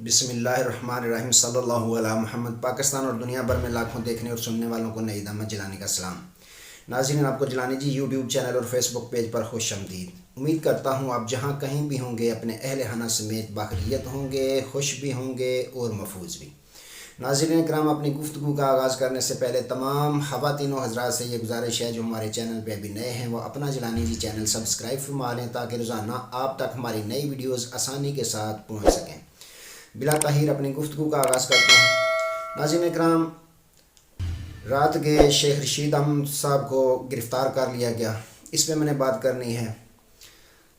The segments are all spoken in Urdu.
بسم اللہ الرحمن الرحیم صلی اللہ علیہ محمد۔ پاکستان اور دنیا بھر میں لاکھوں دیکھنے اور سننے والوں کو نئی دامت جلانی کا سلام۔ ناظرین، آپ کو جلانی جی یوٹیوب چینل اور فیس بک پیج پر خوش آمدید۔ امید کرتا ہوں آپ جہاں کہیں بھی ہوں گے اپنے اہل خانہ سمیت باخیریت ہوں گے، خوش بھی ہوں گے اور محفوظ بھی۔ ناظرین کرام، اپنی گفتگو کا آغاز کرنے سے پہلے تمام خواتین و حضرات سے یہ گزارش ہے جو ہمارے چینل پہ ابھی نئے ہیں وہ اپنا جلانی جی چینل سبسکرائب فرما لیں تاکہ روزانہ آپ تک ہماری نئی ویڈیوز آسانی کے ساتھ پہنچ سکیں۔ بلا تاخیر اپنی گفتگو کا آغاز کرتا ہوں۔ ناظرین کرام، رات کے شیخ رشید احمد صاحب کو گرفتار کر لیا گیا، اس پہ میں نے بات کرنی ہے۔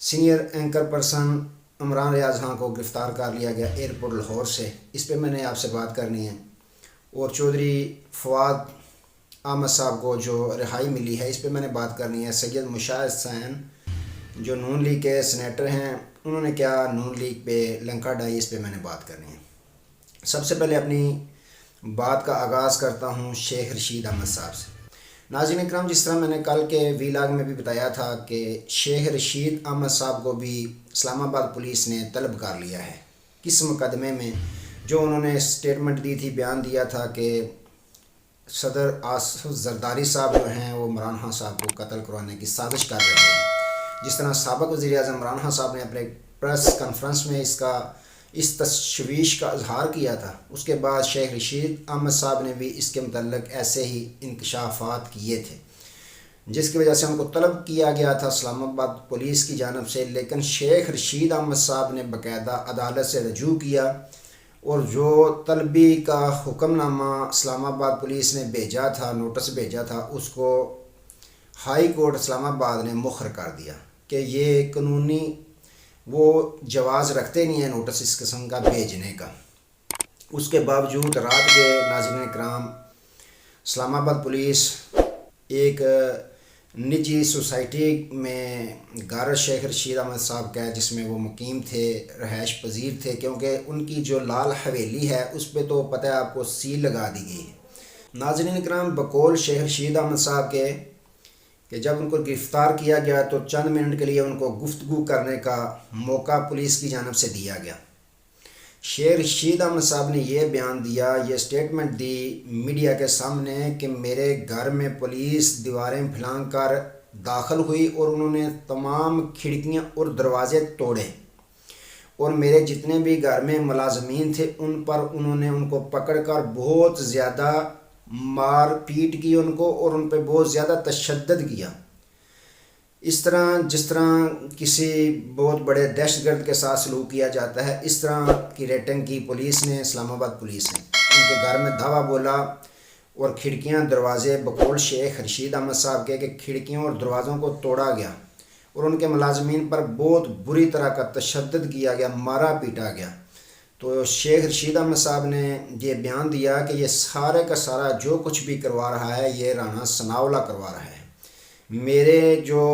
سینئر اینکر پرسن عمران ریاض خان کو گرفتار کر لیا گیا ایئرپورٹ لاہور سے، اس پہ میں نے آپ سے بات کرنی ہے۔ اور چودھری فواد احمد صاحب کو جو رہائی ملی ہے اس پہ میں نے بات کرنی ہے۔ سید مشاہد حسین جو نون لیگ کے سینیٹر ہیں، انہوں نے کیا نون لیگ پہ لنکا ڈائی، اس پہ میں نے بات کرنی ہے۔ سب سے پہلے اپنی بات کا آغاز کرتا ہوں شیخ رشید احمد صاحب سے۔ ناظرین اکرام، جس طرح میں نے کل کے ویلاگ میں بھی بتایا تھا کہ شیخ رشید احمد صاحب کو بھی اسلام آباد پولیس نے طلب کر لیا ہے۔ کس مقدمے میں؟ جو انہوں نے اسٹیٹمنٹ دی تھی، بیان دیا تھا کہ صدر آصف زرداری صاحب جو ہیں وہ عمران خان صاحب کو قتل کروانے کی سازش کر رہے ہیں۔ جس طرح سابق وزیر اعظم عمران خان صاحب نے اپنے پریس کانفرنس میں اس تشویش کا اظہار کیا تھا، اس کے بعد شیخ رشید احمد صاحب نے بھی اس کے متعلق ایسے ہی انکشافات کیے تھے، جس کی وجہ سے ان کو طلب کیا گیا تھا اسلام آباد پولیس کی جانب سے۔ لیکن شیخ رشید احمد صاحب نے باقاعدہ عدالت سے رجوع کیا اور جو طلبی کا حکم نامہ اسلام آباد پولیس نے بھیجا تھا، نوٹس بھیجا تھا، اس کو ہائی کورٹ اسلام آباد نے مؤخر کر دیا کہ یہ قانونی وہ جواز رکھتے نہیں ہیں نوٹس اس قسم کا بھیجنے کا۔ اس کے باوجود رات کے ناظرین کرام اسلام آباد پولیس ایک نجی سوسائٹی میں گھر شیخ رشید احمد صاحب کا ہے جس میں وہ مقیم تھے، رہائش پذیر تھے، کیونکہ ان کی جو لال حویلی ہے اس پہ تو پتہ ہے آپ کو سیل لگا دی گئی ہے۔ ناظرین کرام، بقول شیخ رشید احمد صاحب کے کہ جب ان کو گرفتار کیا گیا تو چند منٹ کے لیے ان کو گفتگو کرنے کا موقع پولیس کی جانب سے دیا گیا۔ شیخ رشید احمد صاحب نے یہ بیان دیا، یہ سٹیٹمنٹ دی میڈیا کے سامنے کہ میرے گھر میں پولیس دیواریں پھلانگ کر داخل ہوئی اور انہوں نے تمام کھڑکیاں اور دروازے توڑے، اور میرے جتنے بھی گھر میں ملازمین تھے ان پر انہوں نے ان کو پکڑ کر بہت زیادہ مار پیٹ کی ان کو، اور ان پہ بہت زیادہ تشدد کیا۔ اس طرح جس طرح کسی بہت بڑے دہشت گرد کے ساتھ سلوک کیا جاتا ہے، اس طرح کی ریٹنگ کی پولیس نے، اسلام آباد پولیس نے۔ ان کے گھر میں دھاوا بولا اور کھڑکیاں دروازے بقول شیخ رشید احمد صاحب کے کہ کھڑکیوں اور دروازوں کو توڑا گیا اور ان کے ملازمین پر بہت بری طرح کا تشدد کیا گیا، مارا پیٹا گیا۔ تو شیخ رشید احمد صاحب نے یہ بیان دیا کہ یہ سارے کا سارا جو کچھ بھی کروا رہا ہے یہ رانا ثناءاللہ کروا رہا ہے۔ میرے جو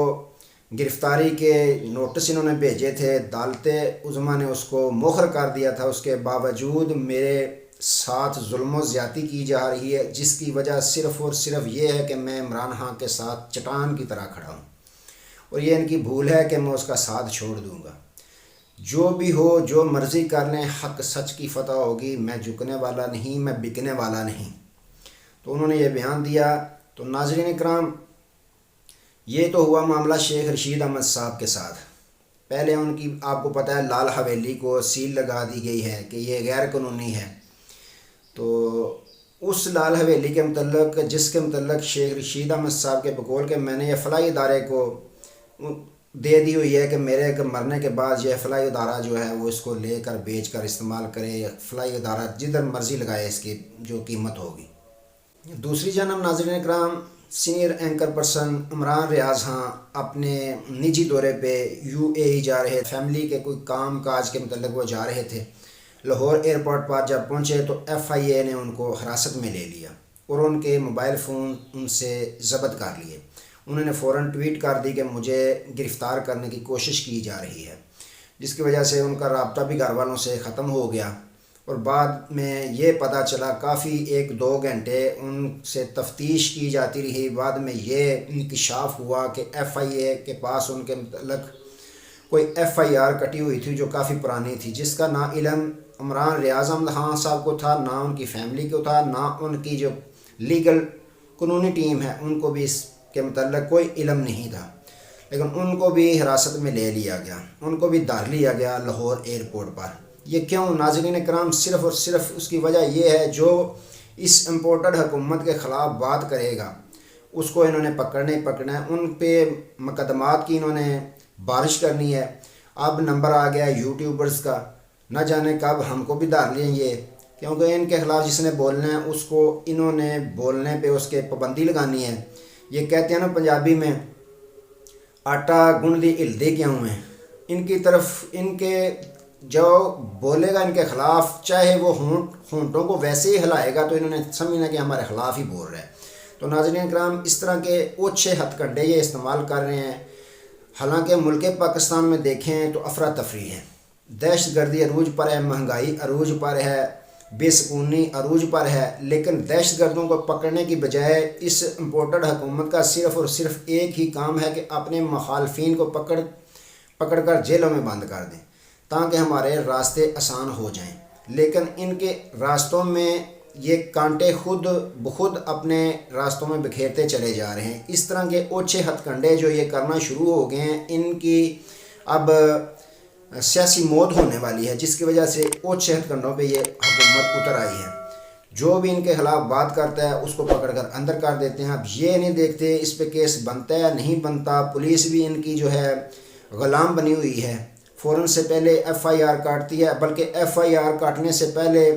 گرفتاری کے نوٹس انہوں نے بھیجے تھے، عدالت عظمیٰ نے اس کو مؤخر کر دیا تھا، اس کے باوجود میرے ساتھ ظلم و زیادتی کی جا رہی ہے، جس کی وجہ صرف اور صرف یہ ہے کہ میں عمران خان کے ساتھ چٹان کی طرح کھڑا ہوں، اور یہ ان کی بھول ہے کہ میں اس کا ساتھ چھوڑ دوں گا۔ جو بھی ہو، جو مرضی کر لیں، حق سچ کی فتح ہوگی، میں جھکنے والا نہیں، میں بکنے والا نہیں۔ تو انہوں نے یہ بیان دیا۔ تو ناظرین اکرام، یہ تو ہوا معاملہ شیخ رشید احمد صاحب کے ساتھ۔ پہلے ان کی آپ کو پتہ ہے لال حویلی کو سیل لگا دی گئی ہے کہ یہ غیر قانونی ہے۔ تو اس لال حویلی کے متعلق، جس کے متعلق شیخ رشید احمد صاحب کے بقول کہ میں نے یہ فلاحی ادارے کو دے دی ہوئی ہے کہ میرے مرنے کے بعد یہ فلاحی ادارہ جو ہے وہ اس کو لے کر بیچ کر استعمال کرے، فلاحی ادارہ جدھر مرضی لگائے اس کی جو قیمت ہوگی۔ دوسری جانب ناظرین اکرام، سینئر اینکر پرسن عمران ریاض خان اپنے نجی دورے پہ UAE جا رہے، فیملی کے کوئی کام کاج کے متعلق وہ جا رہے تھے۔ لاہور ایئرپورٹ پر جب پہنچے تو FIA نے ان کو حراست میں لے لیا اور ان کے موبائل فون ان سے ضبط کر لیے۔ انہوں نے فوراً ٹویٹ کر دی کہ مجھے گرفتار کرنے کی کوشش کی جا رہی ہے، جس کی وجہ سے ان کا رابطہ بھی گھر والوں سے ختم ہو گیا، اور بعد میں یہ پتہ چلا کافی 1-2 گھنٹے ان سے تفتیش کی جاتی رہی۔ بعد میں یہ انکشاف ہوا کہ FIA کے پاس ان کے متعلق کوئی FIR کٹی ہوئی تھی جو کافی پرانی تھی، جس کا نا علم عمران ریاض احمد خان صاحب کو تھا، نہ ان کی فیملی کو تھا، نہ ان کی جو لیگل قانونی ٹیم ہے ان کو بھی اس کے متعلق کوئی علم نہیں تھا، لیکن ان کو بھی حراست میں لے لیا گیا، ان کو بھی دھر لیا گیا لاہور ایئرپورٹ پر۔ یہ کیوں ناظرین کرام؟ صرف اور صرف اس کی وجہ یہ ہے جو اس امپورٹڈ حکومت کے خلاف بات کرے گا اس کو انہوں نے پکڑنا ہے، ان پہ مقدمات کی انہوں نے بارش کرنی ہے۔ اب نمبر آ گیا یوٹیوبرز کا، نہ جانے کب ہم کو بھی دھر لیں یہ، کیونکہ ان کے خلاف جس نے بولنا ہے اس کو انہوں نے بولنے پہ اس کے پابندی لگانی ہے۔ یہ کہتے ہیں نا پنجابی میں، آٹا گن دی ہلدے کیوں ہیں؟ ان کی طرف ان کے جو بولے گا ان کے خلاف، چاہے وہ ہونٹوں کو ویسے ہی ہلائے گا تو انہوں نے سمجھنا کہ ہمارے خلاف ہی بول رہا ہے۔ تو ناظرین کرام، اس طرح کے اوچھے ہتھ کنڈے یہ استعمال کر رہے ہیں۔ حالانکہ ملک پاکستان میں دیکھیں تو افراتفری ہے، دہشت گردی عروج پر ہے، مہنگائی عروج پر ہے، بے سکونی عروج پر ہے، لیکن دہشت گردوں کو پکڑنے کی بجائے اس امپورٹڈ حکومت کا صرف اور صرف ایک ہی کام ہے کہ اپنے مخالفین کو پکڑ کر جیلوں میں بند کر دیں تاکہ ہمارے راستے آسان ہو جائیں۔ لیکن ان کے راستوں میں یہ کانٹے خود بخود اپنے راستوں میں بکھیرتے چلے جا رہے ہیں۔ اس طرح کے اوچھے ہتھ کنڈے جو یہ کرنا شروع ہو گئے ہیں، ان کی اب سیاسی موت ہونے والی ہے، جس کی وجہ سے اوچھے ہتھ کنڈوں پہ یہ حکومت اتر آئی ہے۔ جو بھی ان کے خلاف بات کرتا ہے اس کو پکڑ کر اندر کر دیتے ہیں۔ اب یہ نہیں دیکھتے اس پہ کیس بنتا ہے یا نہیں بنتا، پولیس بھی ان کی جو ہے غلام بنی ہوئی ہے، فوراً سے پہلے ایف آئی آر کاٹتی ہے، بلکہ ایف آئی آر کاٹنے سے پہلے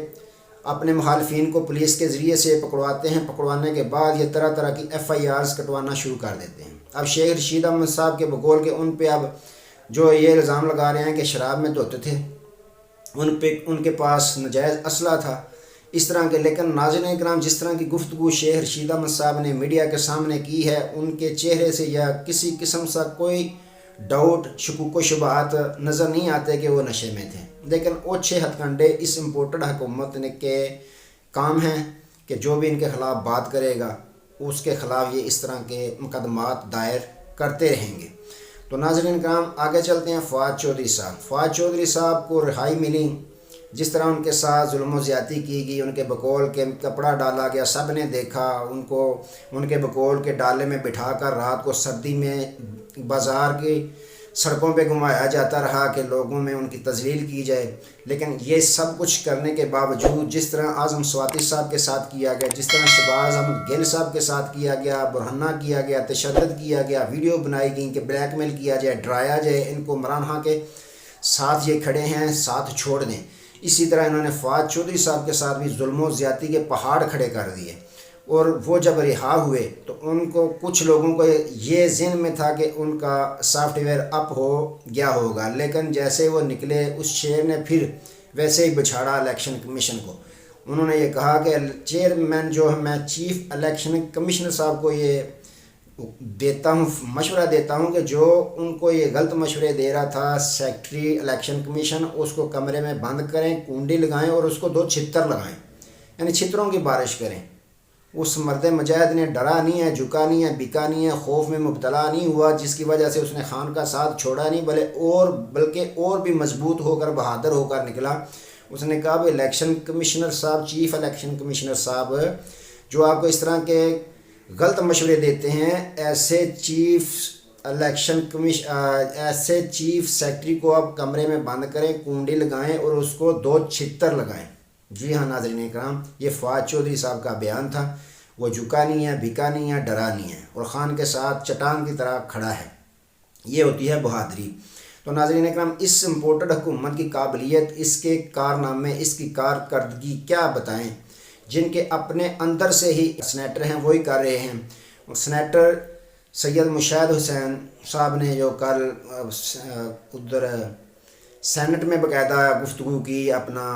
اپنے مخالفین کو پولیس کے ذریعے سے پکڑواتے ہیں، پکڑوانے کے بعد یہ طرح طرح کی ایف آئی آرز کٹوانا شروع کر دیتے ہیں۔ اب شیخ رشید احمد صاحب کے بقول کے ان پہ اب جو یہ الزام لگا رہے ہیں کہ شراب میں دھوتے تھے، ان کے پاس ناجائز اسلحہ تھا، اس طرح کے۔ لیکن ناظرین کرام، جس طرح کی گفتگو شیخ رشید احمد صاحب نے میڈیا کے سامنے کی ہے، ان کے چہرے سے یا کسی قسم سے کوئی ڈاؤٹ، شکوک و شبہات نظر نہیں آتے کہ وہ نشے میں تھے۔ لیکن اوچھے ہتھ کنڈے اس امپورٹڈ حکومت کے کام ہیں کہ جو بھی ان کے خلاف بات کرے گا اس کے خلاف یہ اس طرح کے مقدمات دائر کرتے رہیں گے۔ تو ناظرین کرام، آگے چلتے ہیں۔ فواد چودھری صاحب کو رہائی ملی، جس طرح ان کے ساتھ ظلم و زیادتی کی گئی، ان کے بقول کے کپڑا ڈالا گیا، سب نے دیکھا ان کو، ان کے بقول کے ڈالے میں بٹھا کر رات کو سردی میں بازار کی سڑکوں پہ گھمایا جاتا رہا کہ لوگوں میں ان کی تذلیل کی جائے۔ لیکن یہ سب کچھ کرنے کے باوجود جس طرح اعظم سواتی صاحب کے ساتھ کیا گیا، جس طرح شہباز احمد گل صاحب کے ساتھ کیا گیا، برہنہ کیا گیا، تشدد کیا گیا، ویڈیو بنائی گئی کہ بلیک میل کیا جائے، ڈرایا جائے ان کو، عمران خان کے ساتھ یہ کھڑے ہیں، ساتھ چھوڑ دیں۔ اسی طرح انہوں نے فواد چودھری صاحب کے ساتھ بھی ظلم و زیادتی کے پہاڑ کھڑے کر دیے، اور وہ جب رہا ہوئے تو ان کو کچھ لوگوں کو یہ ذہن میں تھا کہ ان کا سافٹ ویئر اپ ہو گیا ہوگا، لیکن جیسے وہ نکلے اس شیر نے پھر ویسے ہی بچھاڑا الیکشن کمیشن کو۔ انہوں نے یہ کہا کہ چیئرمین جو میں چیف الیکشن کمیشنر صاحب کو یہ مشورہ دیتا ہوں کہ جو ان کو یہ غلط مشورے دے رہا تھا سیکٹری الیکشن کمیشن، اس کو کمرے میں بند کریں، کنڈی لگائیں اور اس کو 2 چھتر لگائیں، یعنی چھتروں کی بارش کریں۔ اس مرد مجاہد نے ڈرا نہیں ہے، جھکا نہیں ہے، بکا نہیں ہے، خوف میں مبتلا نہیں ہوا، جس کی وجہ سے اس نے خان کا ساتھ چھوڑا نہیں، بلکہ اور بھی مضبوط ہو کر، بہادر ہو کر نکلا۔ اس نے کہا کہ الیکشن کمشنر صاحب، چیف الیکشن کمشنر صاحب جو آپ کو اس طرح کے غلط مشورے دیتے ہیں، ایسے چیف سیکٹری کو آپ کمرے میں بند کریں، کنڈی لگائیں اور اس کو 2 چھتر لگائیں۔ جی ہاں ناظرین کرام، یہ فواد چودھری صاحب کا بیان تھا۔ وہ جھکا نہیں ہے، بکا نہیں ہے، ڈرا نہیں ہے، اور خان کے ساتھ چٹان کی طرح کھڑا ہے۔ یہ ہوتی ہے بہادری۔ تو ناظرین کرام، اس امپورٹڈ حکومت کی قابلیت، اس کے کارنامے، اس کی کارکردگی کیا بتائیں، جن کے اپنے اندر سے ہی سینیٹر ہیں وہی کر رہے ہیں۔ سینیٹر سید مشاہد حسین صاحب نے جو کل ادھر سینٹ میں باقاعدہ گفتگو کی، اپنا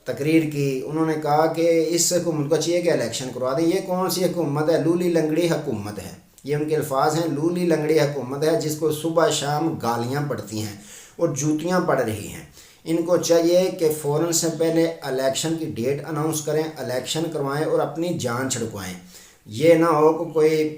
تقریر کی، انہوں نے کہا کہ اس حکومت کو چاہیے کہ الیکشن کروا دیں۔ یہ کون سی حکومت ہے؟ لولی لنگڑی حکومت ہے۔ یہ ان کے الفاظ ہیں، لولی لنگڑی حکومت ہے جس کو صبح شام گالیاں پڑتی ہیں اور جوتیاں پڑ رہی ہیں۔ ان کو چاہیے کہ فوراً سے پہلے الیکشن کی ڈیٹ اناؤنس کریں، الیکشن کروائیں اور اپنی جان چھڑکوائیں۔ یہ نہ ہو کہ کوئی